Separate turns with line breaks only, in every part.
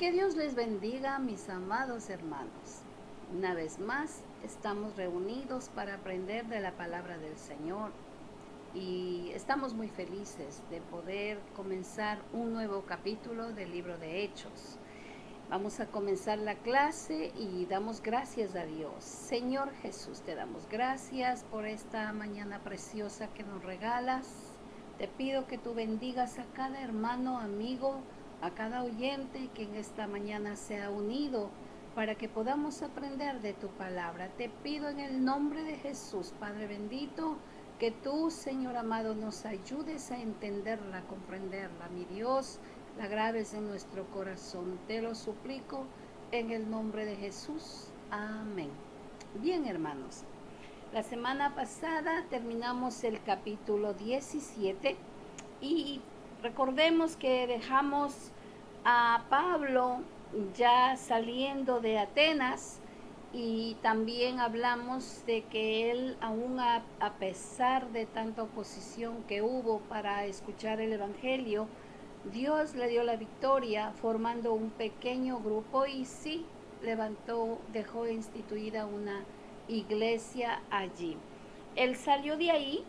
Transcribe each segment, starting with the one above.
Que Dios les bendiga, mis amados hermanos. Una vez más, estamos reunidos para aprender de la palabra del Señor y estamos muy felices de poder comenzar un nuevo capítulo del libro de Hechos. Vamos a comenzar la clase y damos gracias a Dios. Señor Jesús, te damos gracias por esta mañana preciosa que nos regalas. Te pido que tú bendigas a cada hermano, amigo, a cada oyente que en esta mañana se ha unido para que podamos aprender de tu palabra. Te pido en el nombre de Jesús, Padre bendito, que tú, Señor amado, nos ayudes a entenderla, a comprenderla. Mi Dios, la grabes en nuestro corazón. Te lo suplico en el nombre de Jesús. Amén. Bien, hermanos. La semana pasada terminamos el capítulo 17 y recordemos que dejamos a Pablo ya saliendo de Atenas y también hablamos de que él, aún a pesar de tanta oposición que hubo para escuchar el Evangelio, Dios le dio la victoria formando un pequeño grupo y sí, dejó instituida una iglesia allí. Él salió de ahí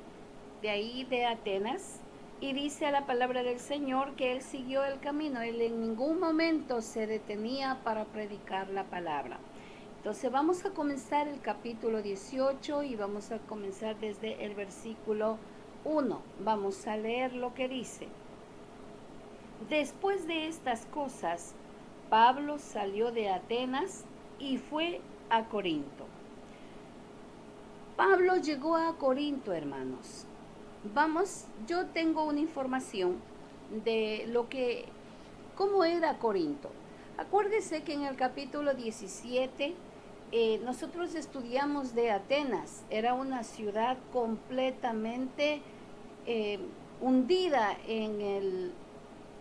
de Atenas, y dice a la palabra del Señor que él siguió el camino. Él en ningún momento se detenía para predicar la palabra. Entonces vamos a comenzar el capítulo 18 y vamos a comenzar desde el versículo 1. Vamos a leer lo que dice. Después de estas cosas, Pablo salió de Atenas y fue a Corinto. Pablo llegó a Corinto, hermanos. Yo tengo una información de cómo era Corinto. Acuérdese que en el capítulo 17 nosotros estudiamos de Atenas. Era una ciudad completamente hundida en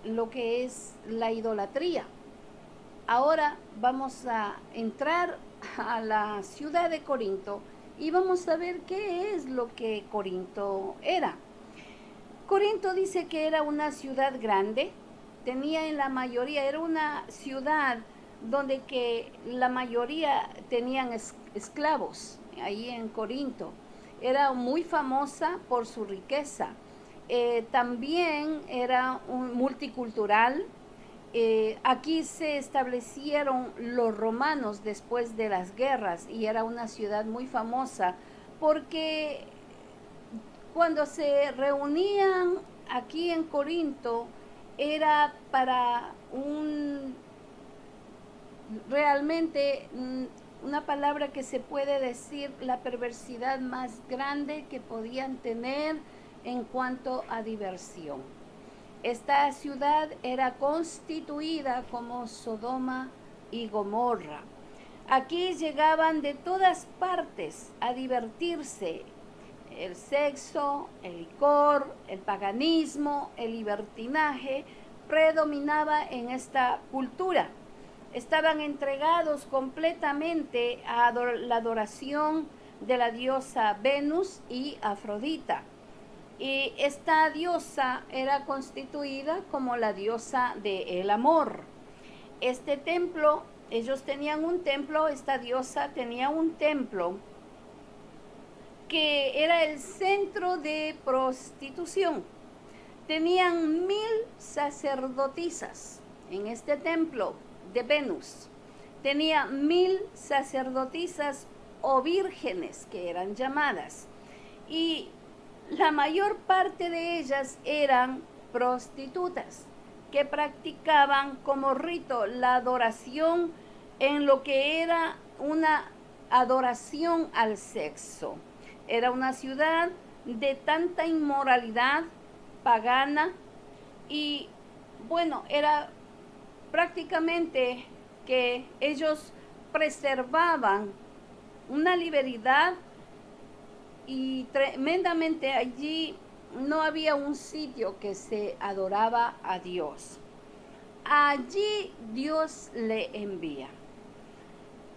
lo que es la idolatría. Ahora vamos a entrar a la ciudad de Corinto y vamos a ver qué es lo que Corinto era. Corinto dice que era una ciudad grande, era una ciudad donde que la mayoría tenían esclavos, ahí en Corinto. Era muy famosa por su riqueza. También era multicultural. Aquí se establecieron los romanos después de las guerras y era una ciudad muy famosa porque cuando se reunían aquí en Corinto era para realmente una palabra que se puede decir, la perversidad más grande que podían tener en cuanto a diversión. Esta ciudad era constituida como Sodoma y Gomorra. Aquí llegaban de todas partes a divertirse. El sexo, el licor, el paganismo, el libertinaje predominaba en esta cultura. Estaban entregados completamente a la adoración de la diosa Venus y Afrodita. Y esta diosa era constituida como la diosa del amor. Este templo, ellos tenían un templo, esta diosa tenía un templo que era el centro de prostitución. Tenían 1000 sacerdotisas en este templo de Venus. Tenía 1000 sacerdotisas o vírgenes que eran llamadas. Y la mayor parte de ellas eran prostitutas que practicaban como rito la adoración en lo que era una adoración al sexo. Era una ciudad de tanta inmoralidad pagana y bueno, era prácticamente que ellos preservaban una libertad y tremendamente allí no había un sitio que se adoraba a Dios. Allí Dios le envía.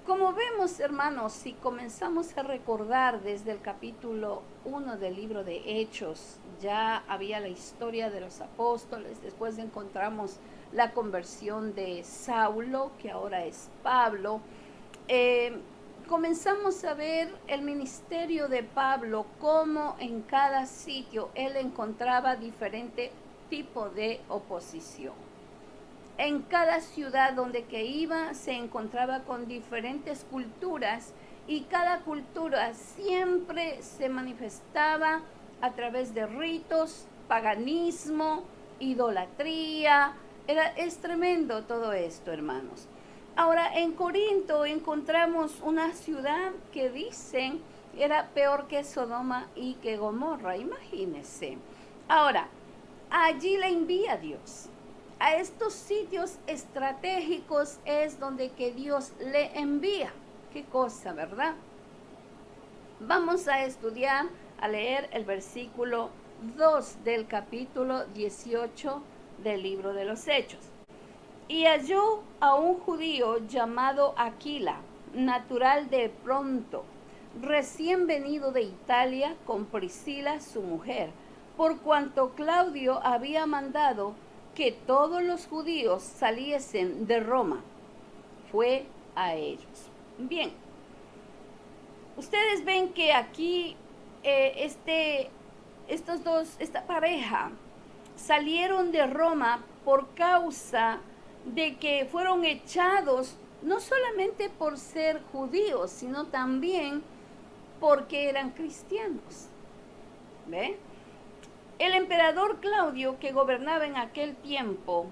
Como vemos, hermanos, si comenzamos a recordar desde el capítulo 1 del libro de Hechos, ya había la historia de los apóstoles, después encontramos la conversión de Saulo, que ahora es Pablo, comenzamos a ver el ministerio de Pablo, cómo en cada sitio él encontraba diferente tipo de oposición. En cada ciudad donde que iba se encontraba con diferentes culturas y cada cultura siempre se manifestaba a través de ritos, paganismo, idolatría. Es tremendo todo esto, hermanos. Ahora, en Corinto encontramos una ciudad que dicen era peor que Sodoma y que Gomorra, imagínense. Ahora, allí le envía Dios. A estos sitios estratégicos es donde que Dios le envía. Qué cosa, ¿verdad? Vamos a estudiar, a leer el versículo 2 del capítulo 18 del libro de los Hechos. Y halló a un judío llamado Aquila, natural de Ponto, recién venido de Italia con Priscila su mujer, por cuanto Claudio había mandado que todos los judíos saliesen de Roma. Fue a ellos. Bien, ustedes ven que aquí esta pareja salieron de Roma por causa de que fueron echados no solamente por ser judíos, sino también porque eran cristianos. ¿Ve? El emperador Claudio, que gobernaba en aquel tiempo,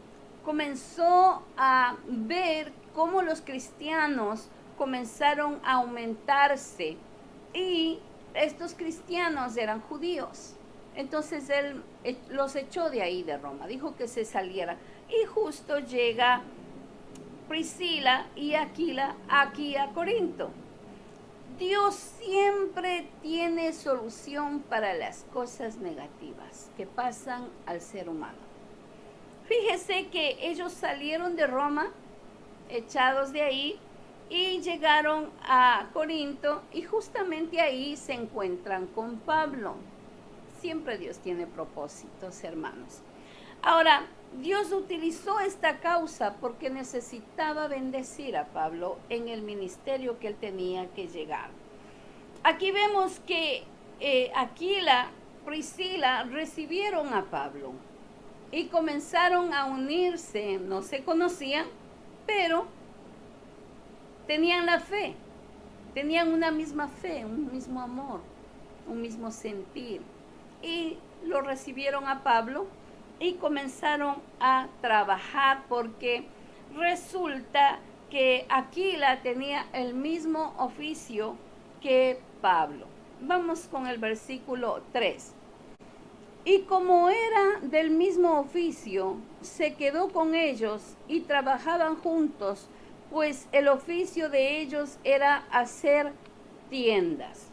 comenzó a ver cómo los cristianos comenzaron a aumentarse y estos cristianos eran judíos. Entonces él los echó de ahí de Roma, dijo que se salieran. Y justo llega Priscila y Aquila aquí a Corinto. Dios siempre tiene solución para las cosas negativas que pasan al ser humano. Fíjese que ellos salieron de Roma, echados de ahí, y llegaron a Corinto y justamente ahí se encuentran con Pablo. Siempre Dios tiene propósitos, hermanos. Ahora, Dios utilizó esta causa porque necesitaba bendecir a Pablo en el ministerio que él tenía que llegar. Aquí vemos que Aquila, Priscila recibieron a Pablo y comenzaron a unirse. No se conocían, pero tenían la fe, tenían una misma fe, un mismo amor, un mismo sentir. Y lo recibieron a Pablo y comenzaron a trabajar porque resulta que Aquila tenía el mismo oficio que Pablo. Vamos con el versículo 3. Y como era del mismo oficio, se quedó con ellos y trabajaban juntos, pues el oficio de ellos era hacer tiendas.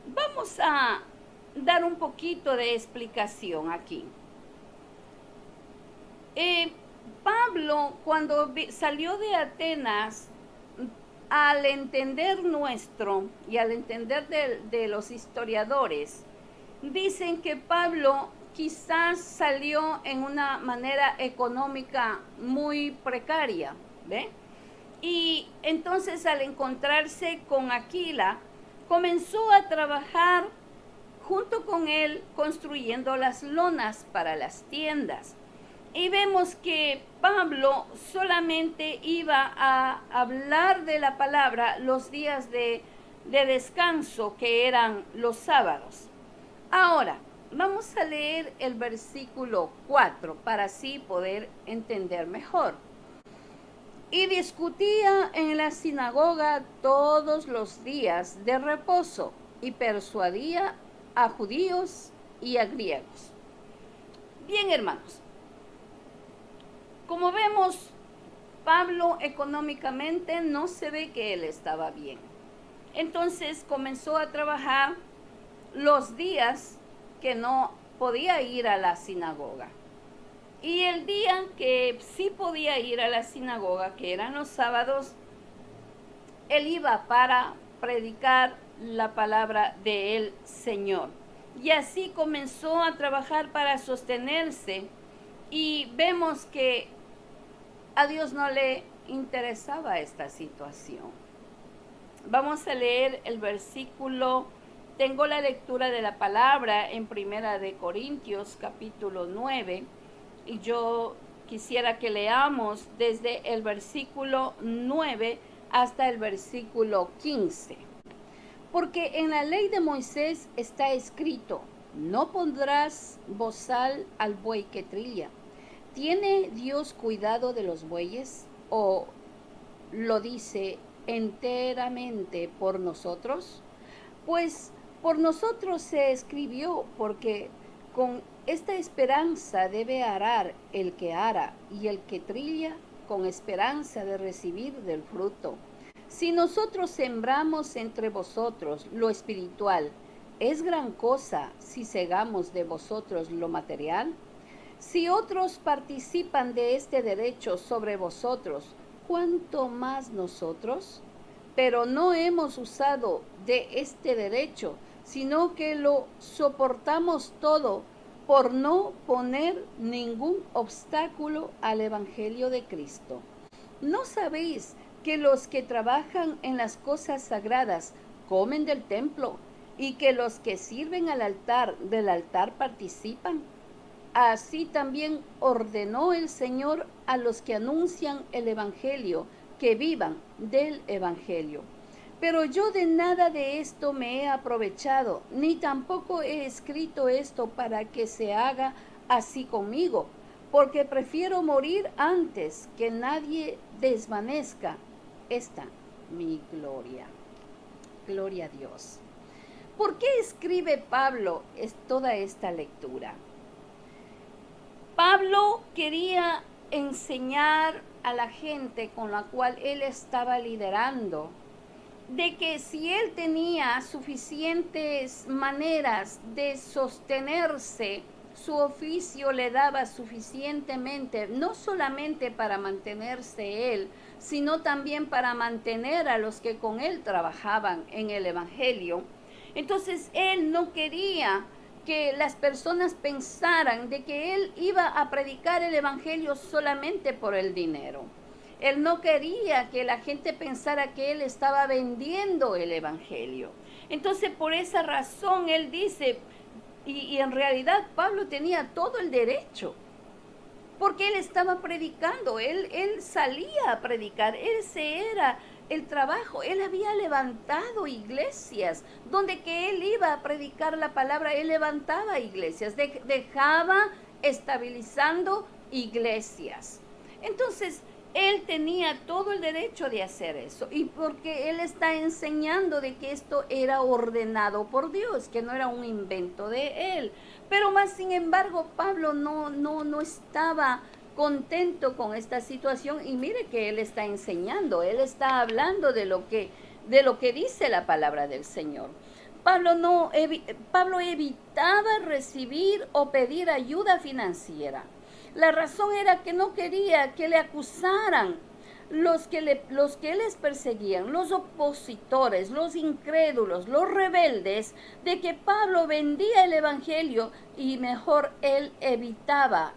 Vamos a dar un poquito de explicación aquí. Pablo, cuando salió de Atenas, al entender nuestro y al entender de los historiadores, dicen que Pablo quizás salió en una manera económica muy precaria, ¿ve? Y entonces al encontrarse con Aquila, comenzó a trabajar junto con él construyendo las lonas para las tiendas. Y vemos que Pablo solamente iba a hablar de la palabra los días de descanso, que eran los sábados. Ahora, vamos a leer el versículo 4 para así poder entender mejor. Y discutía en la sinagoga todos los días de reposo y persuadía a judíos y a griegos. Bien, hermanos. Como vemos, Pablo económicamente no se ve que él estaba bien. Entonces comenzó a trabajar los días que no podía ir a la sinagoga. Y el día que sí podía ir a la sinagoga, que eran los sábados, él iba para predicar la palabra del Señor. Y así comenzó a trabajar para sostenerse. Y vemos que a Dios no le interesaba esta situación. Vamos a leer el versículo. Tengo la lectura de la palabra en Primera de Corintios capítulo 9 y yo quisiera que leamos desde el versículo 9 hasta el versículo 15. Porque en la ley de Moisés está escrito: no pondrás bozal al buey que trilla. ¿Tiene Dios cuidado de los bueyes? ¿O lo dice enteramente por nosotros? Pues por nosotros se escribió, porque con esta esperanza debe arar el que ara, y el que trilla con esperanza de recibir del fruto. Si nosotros sembramos entre vosotros lo espiritual, ¿es gran cosa si segamos de vosotros lo material? Si otros participan de este derecho sobre vosotros, ¿cuánto más nosotros? Pero no hemos usado de este derecho, sino que lo soportamos todo por no poner ningún obstáculo al Evangelio de Cristo. ¿No sabéis que los que trabajan en las cosas sagradas comen del templo y que los que sirven al altar del altar participan? Así también ordenó el Señor a los que anuncian el Evangelio que vivan del Evangelio. Pero yo de nada de esto me he aprovechado, ni tampoco he escrito esto para que se haga así conmigo, porque prefiero morir antes que nadie desvanezca esta mi gloria. Gloria a Dios. ¿Por qué escribe Pablo toda esta lectura? Pablo quería enseñar a la gente con la cual él estaba liderando de que si él tenía suficientes maneras de sostenerse, su oficio le daba suficientemente, no solamente para mantenerse él, sino también para mantener a los que con él trabajaban en el Evangelio. Entonces él no quería que las personas pensaran de que él iba a predicar el Evangelio solamente por el dinero. Él no quería que la gente pensara que él estaba vendiendo el Evangelio. Entonces, por esa razón, él dice, y en realidad Pablo tenía todo el derecho, porque él estaba predicando, él salía a predicar, ese era el trabajo. Él había levantado iglesias, donde que él iba a predicar la palabra, él levantaba iglesias, dejaba estabilizando iglesias. Entonces, él tenía todo el derecho de hacer eso, y porque él está enseñando de que esto era ordenado por Dios, que no era un invento de él. Pero más sin embargo, Pablo no estaba contento con esta situación, y mire que él está enseñando, él está hablando de lo que dice la palabra del Señor. Pablo evitaba recibir o pedir ayuda financiera. La razón era que no quería que le acusaran los que les perseguían, los opositores, los incrédulos, los rebeldes, de que Pablo vendía el Evangelio, y mejor él evitaba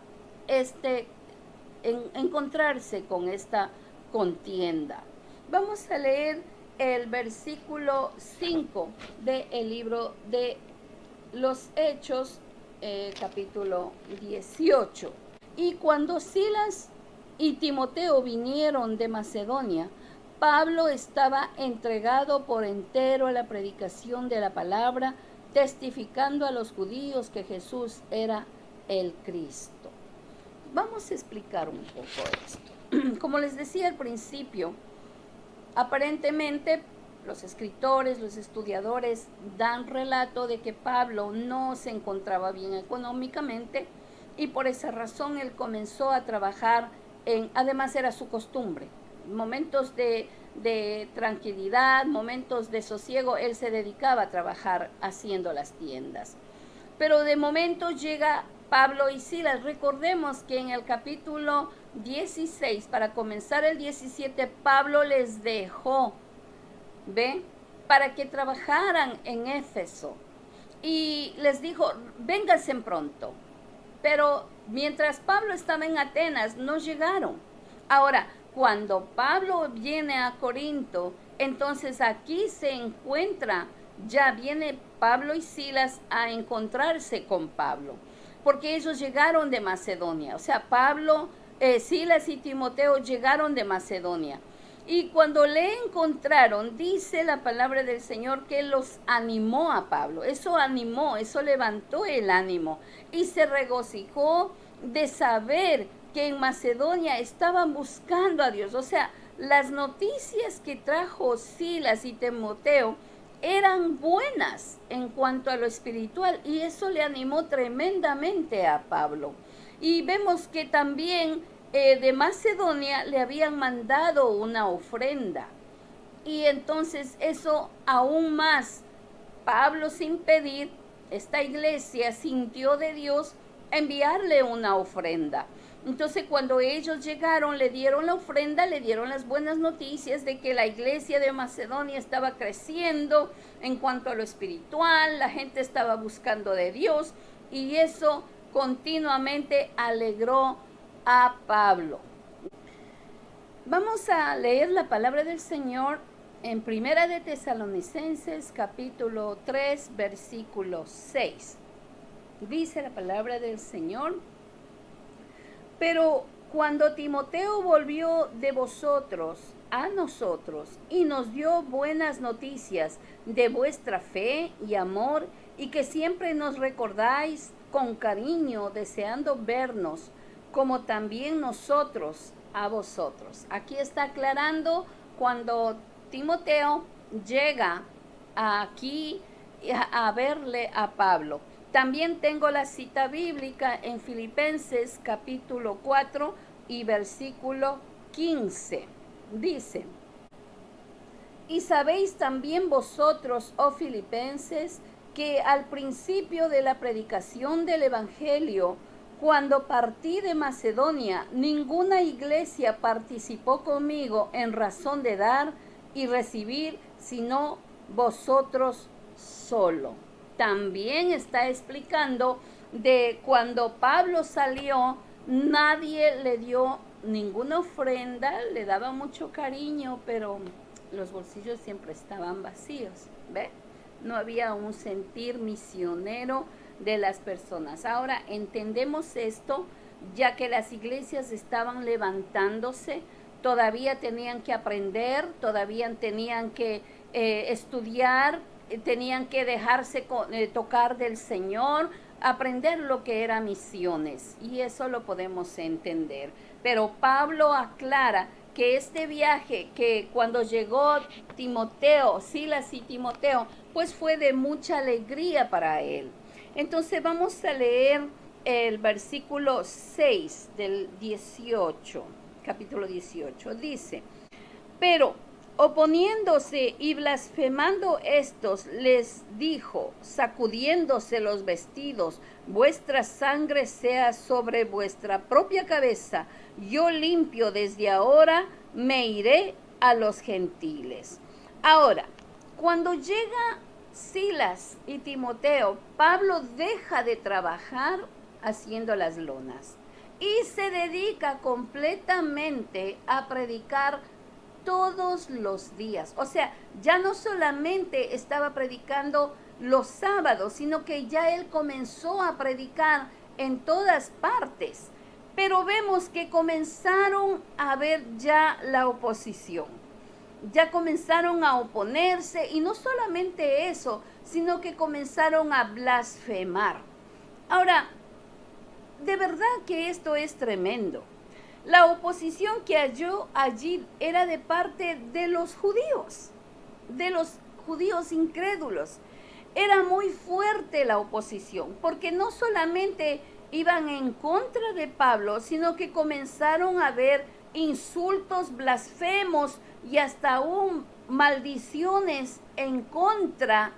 encontrarse con esta contienda. Vamos a leer el versículo 5 del libro de los Hechos, capítulo 18. Y cuando Silas y Timoteo vinieron de Macedonia, Pablo estaba entregado por entero a la predicación de la palabra, testificando a los judíos que Jesús era el Cristo. Vamos a explicar un poco esto. Como les decía al principio, aparentemente los escritores, los estudiadores dan relato de que Pablo no se encontraba bien económicamente, y por esa razón él comenzó a trabajar además era su costumbre, momentos de tranquilidad, momentos de sosiego, él se dedicaba a trabajar haciendo las tiendas. Pero de momento llega Pablo y Silas. Recordemos que en el capítulo 16, para comenzar el 17, Pablo les dejó, para que trabajaran en Éfeso, y les dijo, vénganse pronto. Pero mientras Pablo estaba en Atenas, no llegaron. Ahora, cuando Pablo viene a Corinto, entonces aquí se encuentra, ya viene Pablo y Silas a encontrarse con Pablo, porque ellos llegaron de Macedonia. O sea, Silas y Timoteo llegaron de Macedonia. Y cuando le encontraron, dice la palabra del Señor que los animó a Pablo. Eso animó, eso levantó el ánimo. Y se regocijó de saber que en Macedonia estaban buscando a Dios. O sea, las noticias que trajo Silas y Timoteo eran buenas en cuanto a lo espiritual. Y eso le animó tremendamente a Pablo. Y vemos que también de Macedonia le habían mandado una ofrenda. Y entonces eso aún más, Pablo sin pedir, esta iglesia sintió de Dios enviarle una ofrenda. Entonces cuando ellos llegaron, le dieron la ofrenda, le dieron las buenas noticias de que la iglesia de Macedonia estaba creciendo en cuanto a lo espiritual, la gente estaba buscando de Dios, y eso continuamente alegró a Pablo. Vamos a leer la palabra del Señor en Primera de Tesalonicenses capítulo 3 versículo 6. Dice la palabra del Señor: pero cuando Timoteo volvió de vosotros a nosotros y nos dio buenas noticias de vuestra fe y amor, y que siempre nos recordáis con cariño, deseando vernos, como también nosotros a vosotros. Aquí está aclarando cuando Timoteo llega aquí a verle a Pablo. También tengo la cita bíblica en Filipenses capítulo 4 y versículo 15. Dice: y sabéis también vosotros, oh filipenses, que al principio de la predicación del Evangelio, cuando partí de Macedonia, ninguna iglesia participó conmigo en razón de dar y recibir, sino vosotros solo. También está explicando de cuando Pablo salió, nadie le dio ninguna ofrenda, le daba mucho cariño, pero los bolsillos siempre estaban vacíos, ¿ve? No había un sentir misionero de las personas. Ahora entendemos esto, ya que las iglesias estaban levantándose, todavía tenían que aprender, todavía tenían que estudiar, tenían que dejarse tocar del Señor, aprender lo que era misiones, y eso lo podemos entender. Pero Pablo aclara que este viaje, que cuando llegó Timoteo, Silas y Timoteo, pues fue de mucha alegría para él. Entonces vamos a leer el versículo 6 del 18, capítulo 18. Dice: pero oponiéndose y blasfemando estos, les dijo, sacudiéndose los vestidos: vuestra sangre sea sobre vuestra propia cabeza, yo limpio, desde ahora me iré a los gentiles. Ahora, cuando llega Silas y Timoteo, Pablo deja de trabajar haciendo las lonas y se dedica completamente a predicar todos los días. O sea, ya no solamente estaba predicando los sábados, sino que ya él comenzó a predicar en todas partes. Pero vemos que comenzaron a ver ya la oposición. Ya comenzaron a oponerse, y no solamente eso, sino que comenzaron a blasfemar. Ahora, de verdad que esto es tremendo. La oposición que halló allí era de parte de los judíos incrédulos. Era muy fuerte la oposición, porque no solamente iban en contra de Pablo, sino que comenzaron a ver insultos, blasfemos y hasta aún maldiciones en contra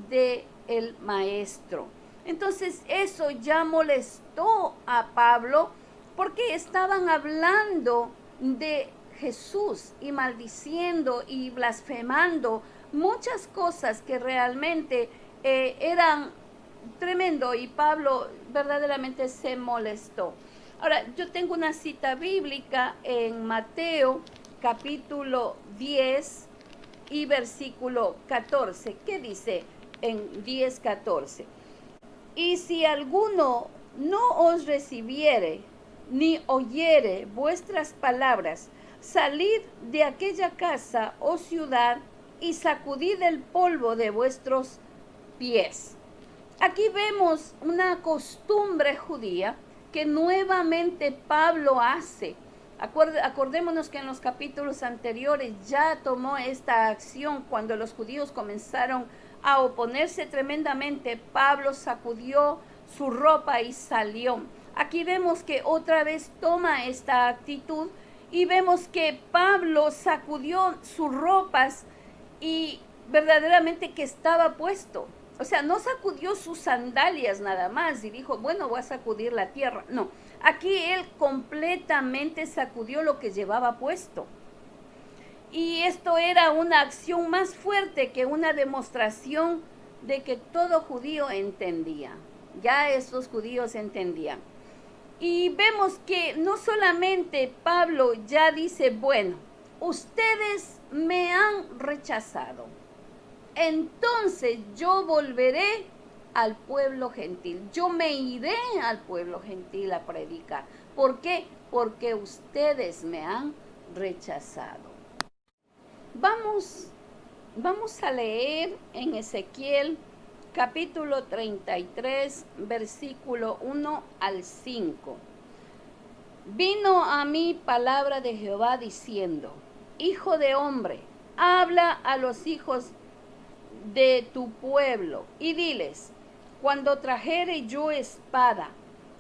de el maestro. Entonces eso ya molestó a Pablo, porque estaban hablando de Jesús y maldiciendo y blasfemando muchas cosas que realmente eran tremendo, y Pablo verdaderamente se molestó. Ahora, yo tengo una cita bíblica en Mateo capítulo 10 y versículo 14. ¿Qué dice en 10:14? Y si alguno no os recibiere ni oyere vuestras palabras, salid de aquella casa o ciudad y sacudid el polvo de vuestros pies. Aquí vemos una costumbre judía que nuevamente Pablo hace. Acordémonos que en los capítulos anteriores ya tomó esta acción cuando los judíos comenzaron a oponerse tremendamente. Pablo sacudió su ropa y salió. Aquí vemos que otra vez toma esta actitud y vemos que Pablo sacudió sus ropas y verdaderamente que estaba puesto. O sea, no sacudió sus sandalias nada más y dijo, bueno, voy a sacudir la tierra. No, aquí él completamente sacudió lo que llevaba puesto. Y esto era una acción más fuerte que una demostración de que todo judío entendía. Ya estos judíos entendían. Y vemos que no solamente Pablo ya dice, bueno, ustedes me han rechazado. Entonces yo volveré al pueblo gentil. Yo me iré al pueblo gentil a predicar. ¿Por qué? Porque ustedes me han rechazado. Vamos a leer en Ezequiel capítulo 33, versículo 1 al 5. Vino a mí palabra de Jehová diciendo, Hijo de hombre, habla a los hijos de tu pueblo y diles, cuando trajere yo espada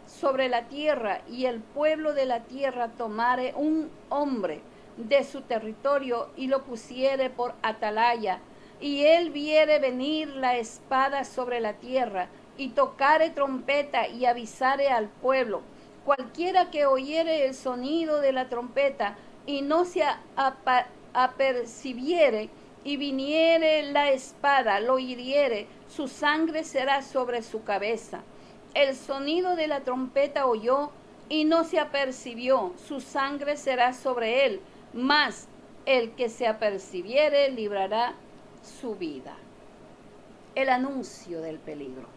sobre la tierra y el pueblo de la tierra tomare un hombre de su territorio y lo pusiere por atalaya, y él viere venir la espada sobre la tierra y tocare trompeta y avisare al pueblo, cualquiera que oyere el sonido de la trompeta y no se apercibiere, y viniere la espada, lo hiriere, su sangre será sobre su cabeza. El sonido de la trompeta oyó y no se apercibió, su sangre será sobre él, mas el que se apercibiere librará su vida. El anuncio del peligro.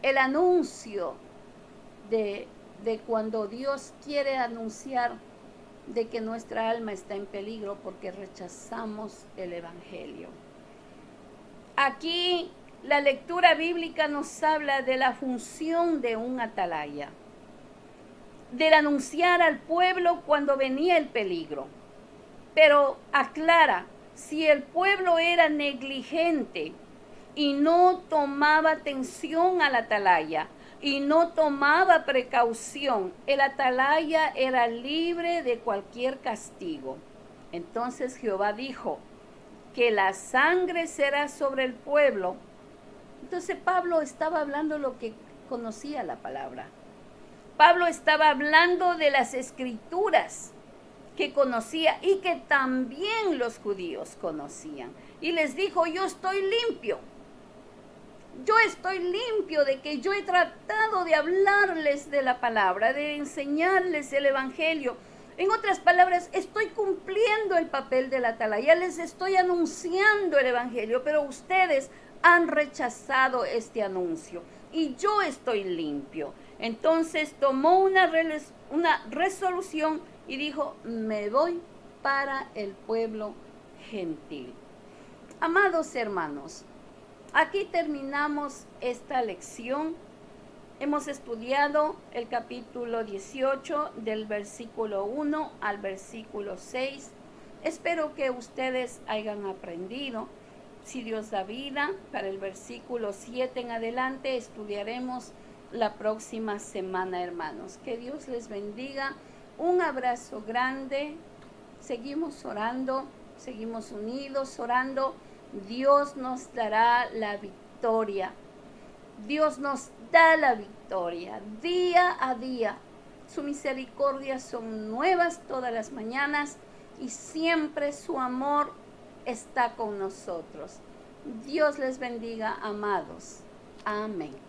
El anuncio de cuando Dios quiere anunciar de que nuestra alma está en peligro porque rechazamos el Evangelio. Aquí la lectura bíblica nos habla de la función de un atalaya, del anunciar al pueblo cuando venía el peligro. Pero aclara, si el pueblo era negligente y no tomaba atención al atalaya, y no tomaba precaución, el atalaya era libre de cualquier castigo. Entonces Jehová dijo que la sangre será sobre el pueblo. Entonces Pablo estaba hablando lo que conocía la palabra. Pablo estaba hablando de las escrituras que conocía y que también los judíos conocían. Y les dijo, yo estoy limpio. Yo estoy limpio de que yo he tratado de hablarles de la palabra, de enseñarles el evangelio. En otras palabras, estoy cumpliendo el papel del atalaya, les estoy anunciando el evangelio, pero ustedes han rechazado este anuncio y yo estoy limpio. Entonces tomó una resolución y dijo, me voy para el pueblo gentil. Amados hermanos, aquí terminamos esta lección. Hemos estudiado el capítulo 18 del versículo 1 al versículo 6. Espero que ustedes hayan aprendido. Si Dios da vida, para el versículo 7 en adelante estudiaremos la próxima semana, hermanos. Que Dios les bendiga. Un abrazo grande. Seguimos orando, seguimos unidos orando. Dios nos dará la victoria. Dios nos da la victoria día a día. Su misericordia son nuevas todas las mañanas y siempre su amor está con nosotros. Dios les bendiga, amados. Amén.